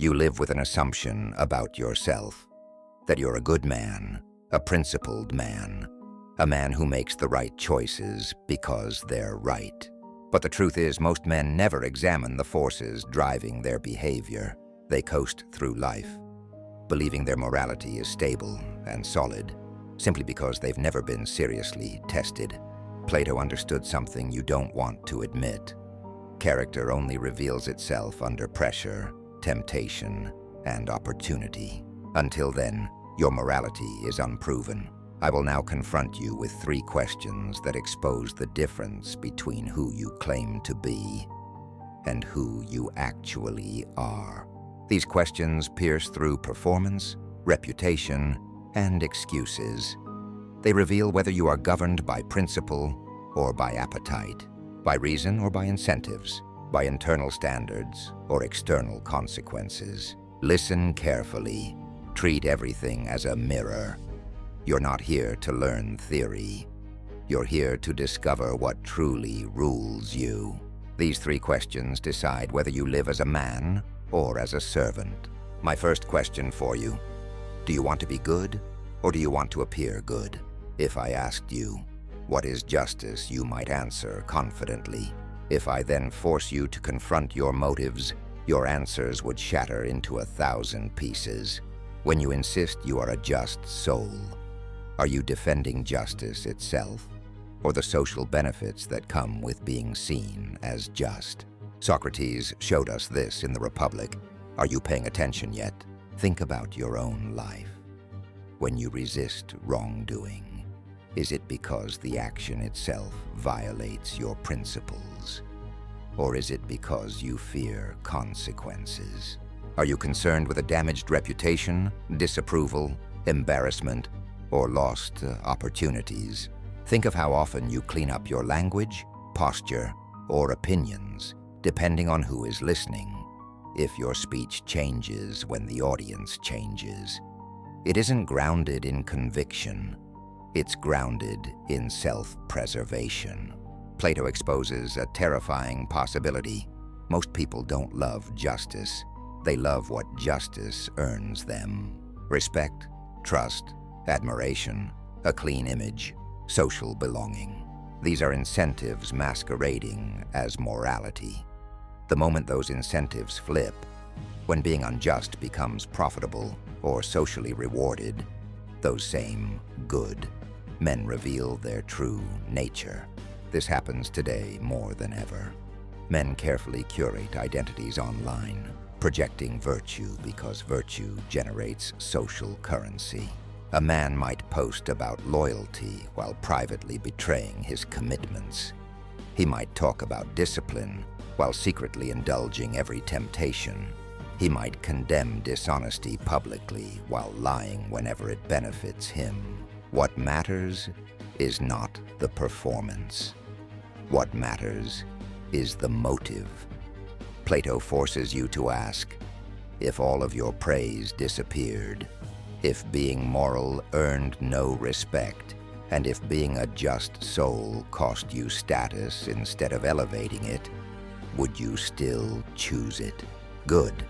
You live with an assumption about yourself, that you're a good man, a principled man, a man who makes the right choices because they're right. But the truth is, most men never examine the forces driving their behavior. They coast through life, believing their morality is stable and solid, simply because they've never been seriously tested. Plato understood something you don't want to admit. Character only reveals itself under pressure, temptation, and opportunity. Until then, your morality is unproven. I will now confront you with 3 questions that expose the difference between who you claim to be and who you actually are. These questions pierce through performance, reputation, and excuses. They reveal whether you are governed by principle or by appetite, by reason or by incentives, by internal standards or external consequences. Listen carefully. Treat everything as a mirror. You're not here to learn theory. You're here to discover what truly rules you. These 3 questions decide whether you live as a man or as a servant. My first question for you: do you want to be good, or do you want to appear good? If I asked you, what is justice, you might answer confidently. If I then force you to confront your motives, your answers would shatter into 1,000 pieces. When you insist you are a just soul, are you defending justice itself, or the social benefits that come with being seen as just? Socrates showed us this in the Republic. Are you paying attention yet? Think about your own life. When you resist wrongdoing, is it because the action itself violates your principles? Or is it because you fear consequences? Are you concerned with a damaged reputation, disapproval, embarrassment, or lost opportunities? Think of how often you clean up your language, posture, or opinions, depending on who is listening. If your speech changes when the audience changes, it isn't grounded in conviction. It's grounded in self-preservation. Plato exposes a terrifying possibility. Most people don't love justice. They love what justice earns them: respect, trust, admiration, a clean image, social belonging. These are incentives masquerading as morality. The moment those incentives flip, when being unjust becomes profitable or socially rewarded, those same good men reveal their true nature. This happens today more than ever. Men carefully curate identities online, projecting virtue because virtue generates social currency. A man might post about loyalty while privately betraying his commitments. He might talk about discipline while secretly indulging every temptation. He might condemn dishonesty publicly while lying whenever it benefits him. What matters is not the performance. What matters is the motive. Plato forces you to ask, if all of your praise disappeared, if being moral earned no respect, and if being a just soul cost you status instead of elevating it, would you still choose it? Good.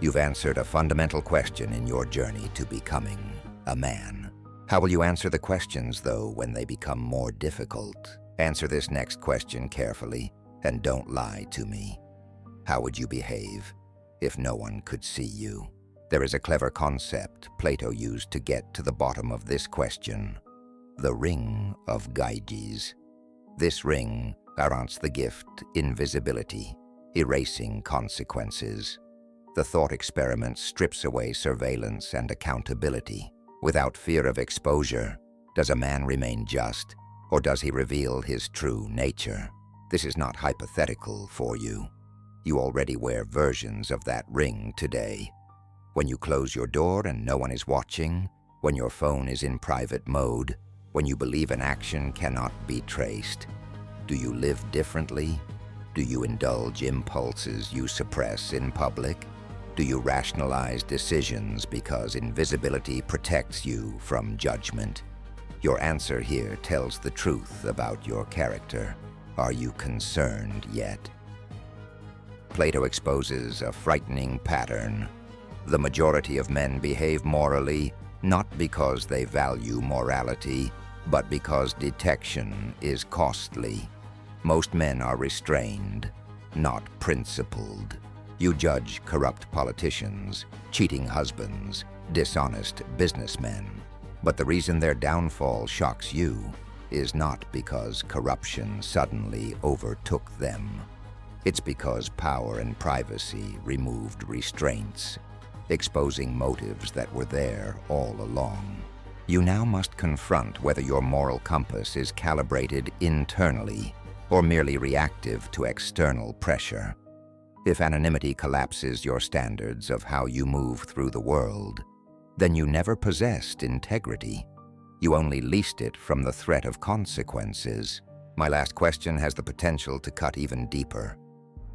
You've answered a fundamental question in your journey to becoming a man. How will you answer the questions, though, when they become more difficult? Answer this next question carefully, and don't lie to me. How would you behave if no one could see you? There is a clever concept Plato used to get to the bottom of this question: the ring of Gyges. This ring grants the gift invisibility, erasing consequences. The thought experiment strips away surveillance and accountability. Without fear of exposure, does a man remain just, or does he reveal his true nature? This is not hypothetical for you. You already wear versions of that ring today. When you close your door and no one is watching, when your phone is in private mode, when you believe an action cannot be traced, do you live differently? Do you indulge impulses you suppress in public? Do you rationalize decisions because invisibility protects you from judgment? Your answer here tells the truth about your character. Are you concerned yet? Plato exposes a frightening pattern. The majority of men behave morally not because they value morality, but because detection is costly. Most men are restrained, not principled. You judge corrupt politicians, cheating husbands, dishonest businessmen. But the reason their downfall shocks you is not because corruption suddenly overtook them. It's because power and privacy removed restraints, exposing motives that were there all along. You now must confront whether your moral compass is calibrated internally or merely reactive to external pressure. If anonymity collapses your standards of how you move through the world, then you never possessed integrity. You only leased it from the threat of consequences. My last question has the potential to cut even deeper.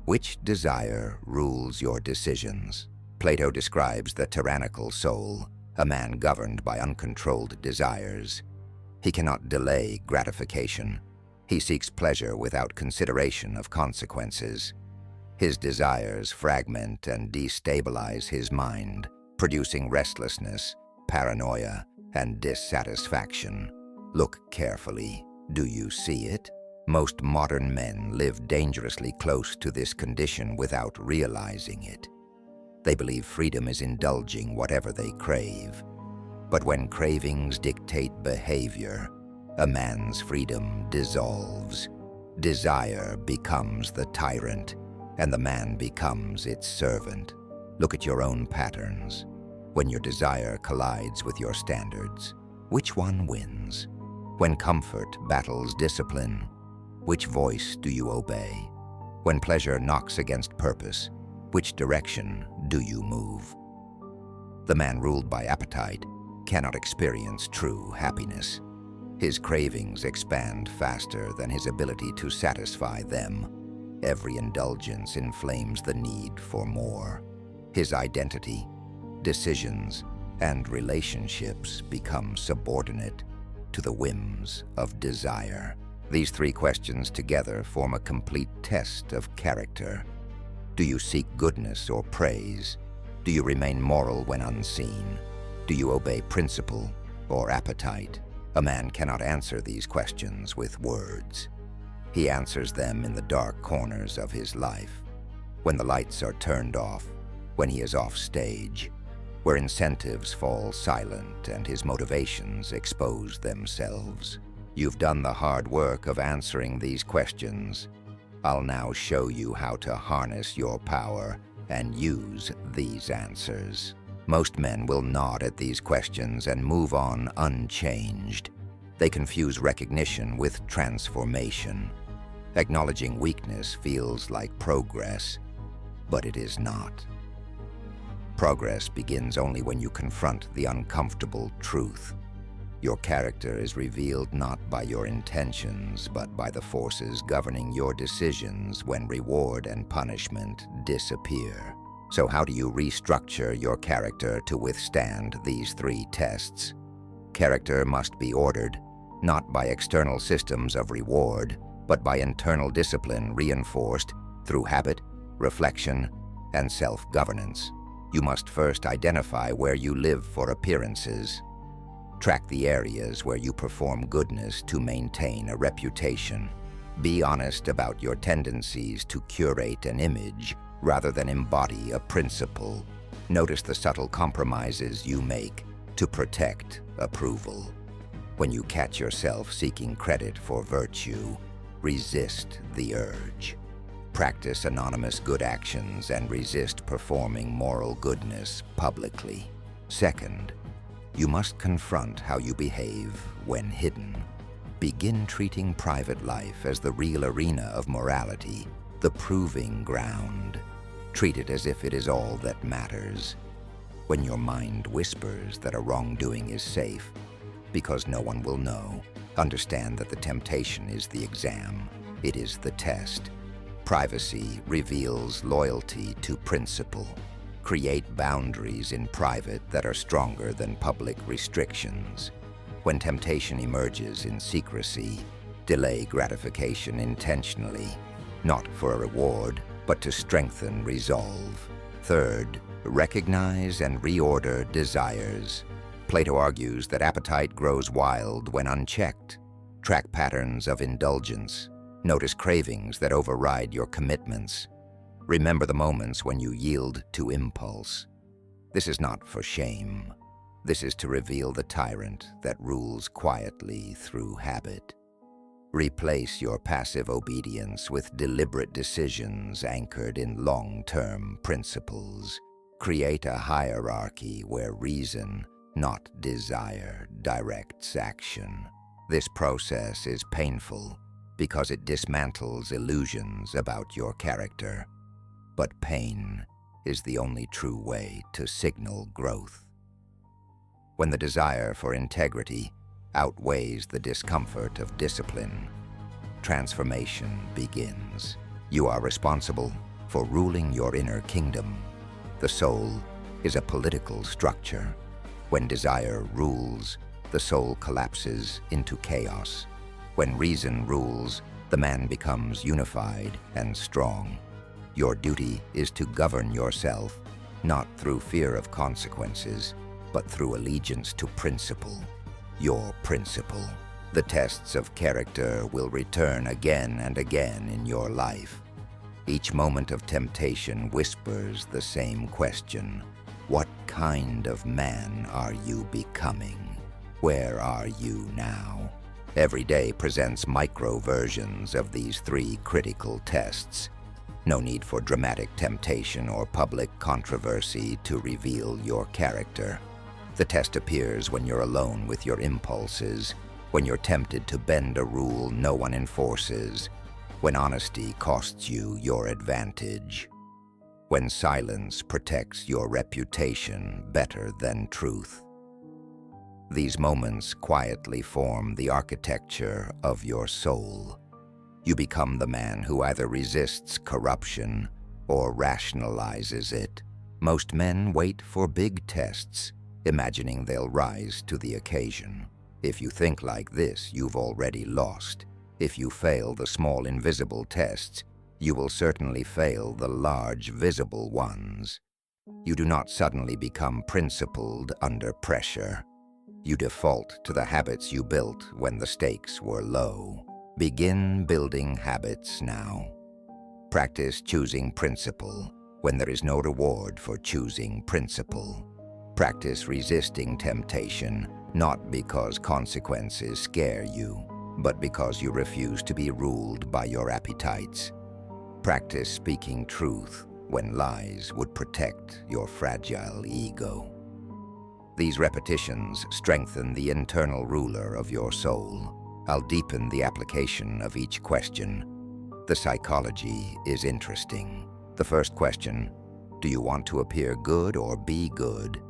Which desire rules your decisions? Plato describes the tyrannical soul, a man governed by uncontrolled desires. He cannot delay gratification. He seeks pleasure without consideration of consequences. His desires fragment and destabilize his mind, producing restlessness, paranoia, and dissatisfaction. Look carefully. Do you see it? Most modern men live dangerously close to this condition without realizing it. They believe freedom is indulging whatever they crave. But when cravings dictate behavior, a man's freedom dissolves. Desire becomes the tyrant, and the man becomes its servant. Look at your own patterns. When your desire collides with your standards, which one wins? When comfort battles discipline, which voice do you obey? When pleasure knocks against purpose, which direction do you move? The man ruled by appetite cannot experience true happiness. His cravings expand faster than his ability to satisfy them. Every indulgence inflames the need for more. His identity, decisions, and relationships become subordinate to the whims of desire. These three questions together form a complete test of character. Do you seek goodness or praise? Do you remain moral when unseen? Do you obey principle or appetite? A man cannot answer these questions with words. He answers them in the dark corners of his life, when the lights are turned off, when he is off stage, where incentives fall silent and his motivations expose themselves. You've done the hard work of answering these questions. I'll now show you how to harness your power and use these answers. Most men will nod at these questions and move on unchanged. They confuse recognition with transformation. Acknowledging weakness feels like progress, but it is not. Progress begins only when you confront the uncomfortable truth. Your character is revealed not by your intentions, but by the forces governing your decisions when reward and punishment disappear. So how do you restructure your character to withstand these three tests? Character must be ordered, not by external systems of reward, but by internal discipline reinforced through habit, reflection, and self-governance. You must first identify where you live for appearances. Track the areas where you perform goodness to maintain a reputation. Be honest about your tendencies to curate an image rather than embody a principle. Notice the subtle compromises you make to protect approval. When you catch yourself seeking credit for virtue, resist the urge. Practice anonymous good actions and resist performing moral goodness publicly. Second, you must confront how you behave when hidden. Begin treating private life as the real arena of morality, the proving ground. Treat it as if it is all that matters. When your mind whispers that a wrongdoing is safe, because no one will know, understand that the temptation is the exam. It is the test. Privacy reveals loyalty to principle. Create boundaries in private that are stronger than public restrictions. When temptation emerges in secrecy, delay gratification intentionally, not for a reward, but to strengthen resolve. Third, recognize and reorder desires. Plato argues that appetite grows wild when unchecked. Track patterns of indulgence. Notice cravings that override your commitments. Remember the moments when you yield to impulse. This is not for shame. This is to reveal the tyrant that rules quietly through habit. Replace your passive obedience with deliberate decisions anchored in long-term principles. Create a hierarchy where reason, not desire, directs action. This process is painful because it dismantles illusions about your character. But pain is the only true way to signal growth. When the desire for integrity outweighs the discomfort of discipline, transformation begins. You are responsible for ruling your inner kingdom. The soul is a political structure. When desire rules, the soul collapses into chaos. When reason rules, the man becomes unified and strong. Your duty is to govern yourself, not through fear of consequences, but through allegiance to principle, your principle. The tests of character will return again and again in your life. Each moment of temptation whispers the same question. What kind of man are you becoming? Where are you now? Every day presents micro versions of these three critical tests. No need for dramatic temptation or public controversy to reveal your character. The test appears when you're alone with your impulses, when you're tempted to bend a rule no one enforces, when honesty costs you your advantage, when silence protects your reputation better than truth. These moments quietly form the architecture of your soul. You become the man who either resists corruption or rationalizes it. Most men wait for big tests, imagining they'll rise to the occasion. If you think like this, you've already lost. If you fail the small invisible tests, you will certainly fail the large visible ones. You do not suddenly become principled under pressure. You default to the habits you built when the stakes were low. Begin building habits now. Practice choosing principle when there is no reward for choosing principle. Practice resisting temptation, not because consequences scare you, but because you refuse to be ruled by your appetites. Practice speaking truth when lies would protect your fragile ego. These repetitions strengthen the internal ruler of your soul. I'll deepen the application of each question. The psychology is interesting. The first question, do you want to appear good or be good,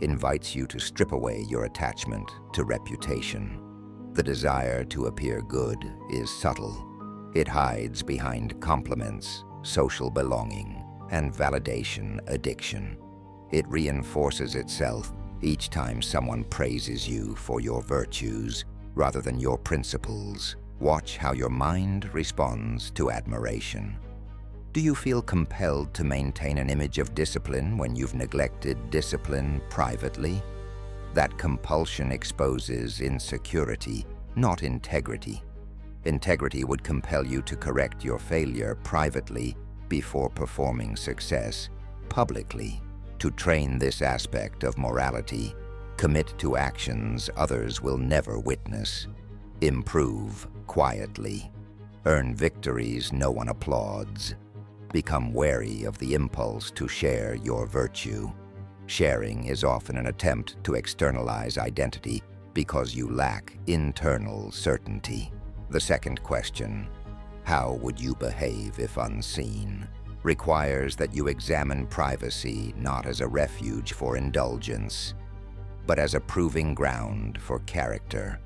invites you to strip away your attachment to reputation. The desire to appear good is subtle. It hides behind compliments, social belonging, and validation addiction. It reinforces itself each time someone praises you for your virtues rather than your principles. Watch how your mind responds to admiration. Do you feel compelled to maintain an image of discipline when you've neglected discipline privately? That compulsion exposes insecurity, not integrity. Integrity would compel you to correct your failure privately before performing success publicly. To train this aspect of morality, commit to actions others will never witness. Improve quietly. Earn victories no one applauds. Become wary of the impulse to share your virtue. Sharing is often an attempt to externalize identity because you lack internal certainty. The second question, how would you behave if unseen, requires that you examine privacy not as a refuge for indulgence, but as a proving ground for character.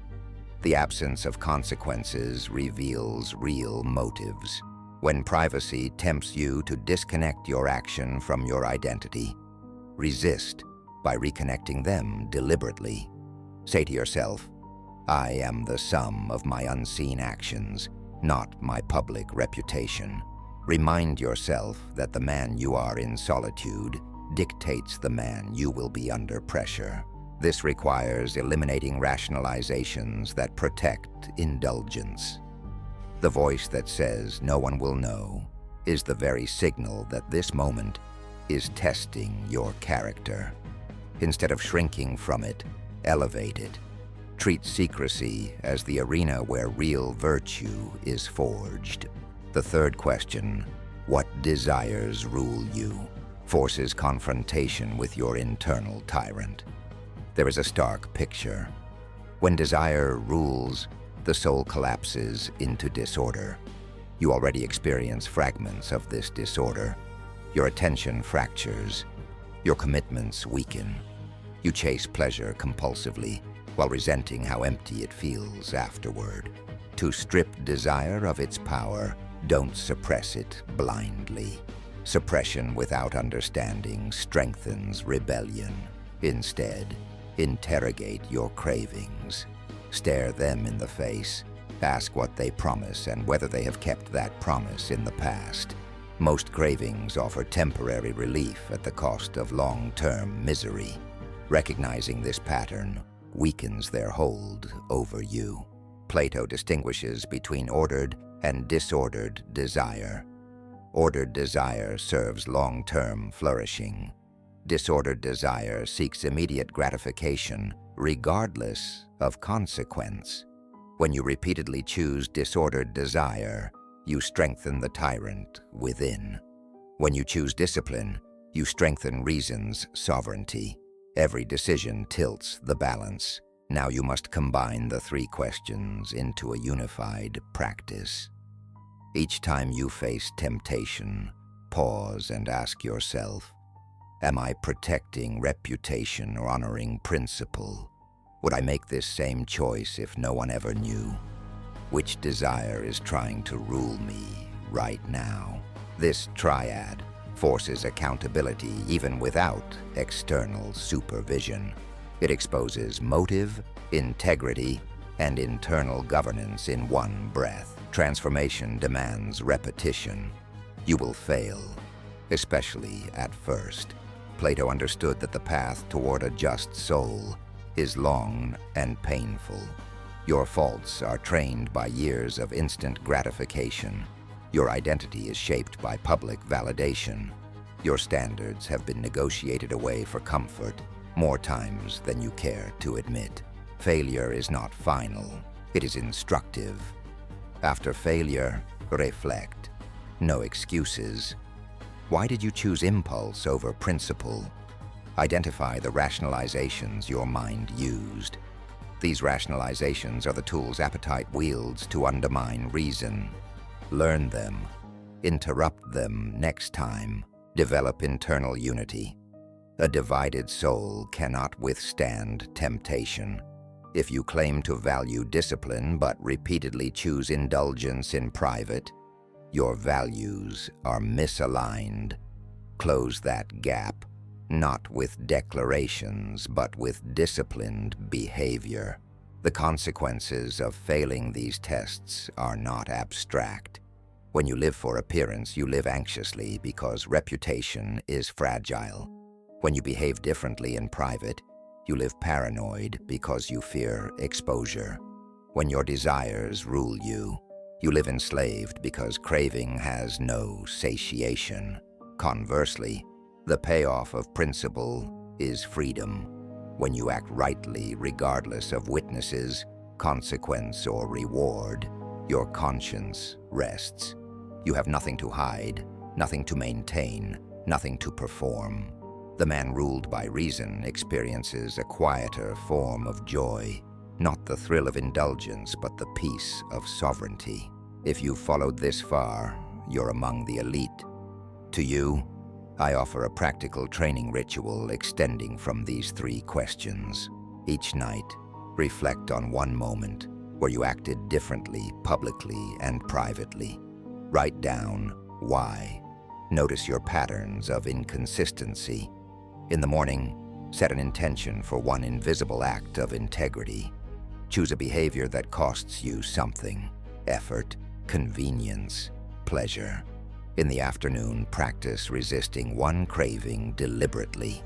The absence of consequences reveals real motives. When privacy tempts you to disconnect your action from your identity, resist by reconnecting them deliberately. Say to yourself, I am the sum of my unseen actions, not my public reputation. Remind yourself that the man you are in solitude dictates the man you will be under pressure. This requires eliminating rationalizations that protect indulgence. The voice that says no one will know is the very signal that this moment is testing your character. Instead of shrinking from it, elevate it. Treat secrecy as the arena where real virtue is forged. The third question, what desires rule you, forces confrontation with your internal tyrant. There is a stark picture. When desire rules, the soul collapses into disorder. You already experience fragments of this disorder. Your attention fractures. Your commitments weaken. You chase pleasure compulsively while resenting how empty it feels afterward. To strip desire of its power, don't suppress it blindly. Suppression without understanding strengthens rebellion. Instead, interrogate your cravings. Stare them in the face. Ask what they promise and whether they have kept that promise in the past. Most cravings offer temporary relief at the cost of long-term misery. Recognizing this pattern weakens their hold over you. Plato distinguishes between ordered and disordered desire. Ordered desire serves long-term flourishing. Disordered desire seeks immediate gratification, regardless of consequence. When you repeatedly choose disordered desire, you strengthen the tyrant within. When you choose discipline, you strengthen reason's sovereignty. Every decision tilts the balance. Now you must combine the three questions into a unified practice. Each time you face temptation, pause and ask yourself, am I protecting reputation or honoring principle? Would I make this same choice if no one ever knew? Which desire is trying to rule me right now? This triad forces accountability even without external supervision. It exposes motive, integrity, and internal governance in one breath. Transformation demands repetition. You will fail, especially at first. Plato understood that the path toward a just soul is long and painful. Your faults are trained by years of instant gratification. Your identity is shaped by public validation. Your standards have been negotiated away for comfort more times than you care to admit. Failure is not final, it is instructive. After failure, reflect. No excuses. Why did you choose impulse over principle? Identify the rationalizations your mind used. These rationalizations are the tools appetite wields to undermine reason. Learn them. Interrupt them next time. Develop internal unity. A divided soul cannot withstand temptation. If you claim to value discipline but repeatedly choose indulgence in private, your values are misaligned. Close that gap, not with declarations, but with disciplined behavior. The consequences of failing these tests are not abstract. When you live for appearance, you live anxiously because reputation is fragile. When you behave differently in private, you live paranoid because you fear exposure. When your desires rule you, you live enslaved because craving has no satiation. Conversely, the payoff of principle is freedom. When you act rightly regardless of witnesses, consequence, or reward, your conscience rests. You have nothing to hide, nothing to maintain, nothing to perform. The man ruled by reason experiences a quieter form of joy, not the thrill of indulgence, but the peace of sovereignty. If you've followed this far, you're among the elite. To you, I offer a practical training ritual extending from these three questions. Each night, reflect on one moment where you acted differently publicly and privately. Write down why. Notice your patterns of inconsistency. In the morning, set an intention for one invisible act of integrity. Choose a behavior that costs you something: effort, convenience, pleasure. In the afternoon, practice resisting one craving deliberately.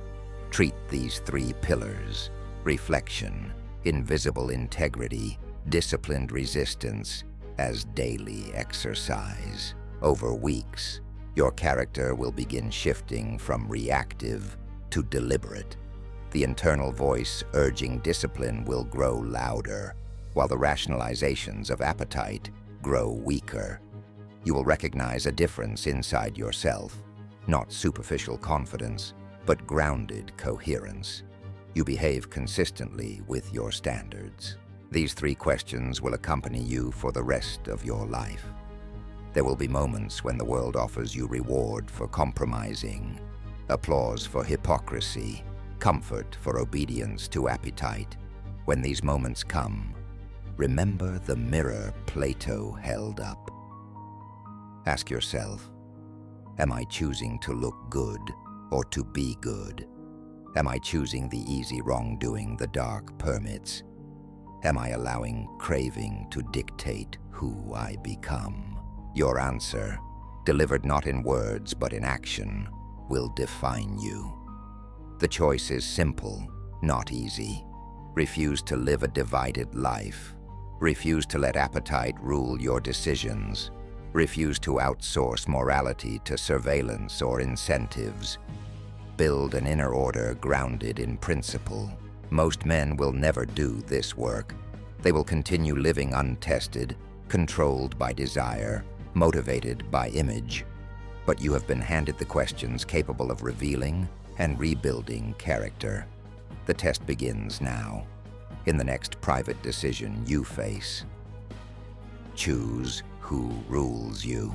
Treat these 3 pillars: reflection, invisible integrity, disciplined resistance as daily exercise. Over weeks, your character will begin shifting from reactive to deliberate. The internal voice urging discipline will grow louder, while the rationalizations of appetite grow weaker. You will recognize a difference inside yourself, not superficial confidence, but grounded coherence. You behave consistently with your standards. These 3 questions will accompany you for the rest of your life. There will be moments when the world offers you reward for compromising, applause for hypocrisy, comfort for obedience to appetite. When these moments come, remember the mirror Plato held up. Ask yourself, am I choosing to look good or to be good? Am I choosing the easy wrongdoing the dark permits? Am I allowing craving to dictate who I become? Your answer, delivered not in words but in action, will define you. The choice is simple, not easy. Refuse to live a divided life. Refuse to let appetite rule your decisions. Refuse to outsource morality to surveillance or incentives. Build an inner order grounded in principle. Most men will never do this work. They will continue living untested, controlled by desire, motivated by image. But you have been handed the questions capable of revealing and rebuilding character. The test begins now, in the next private decision you face. Choose who rules you.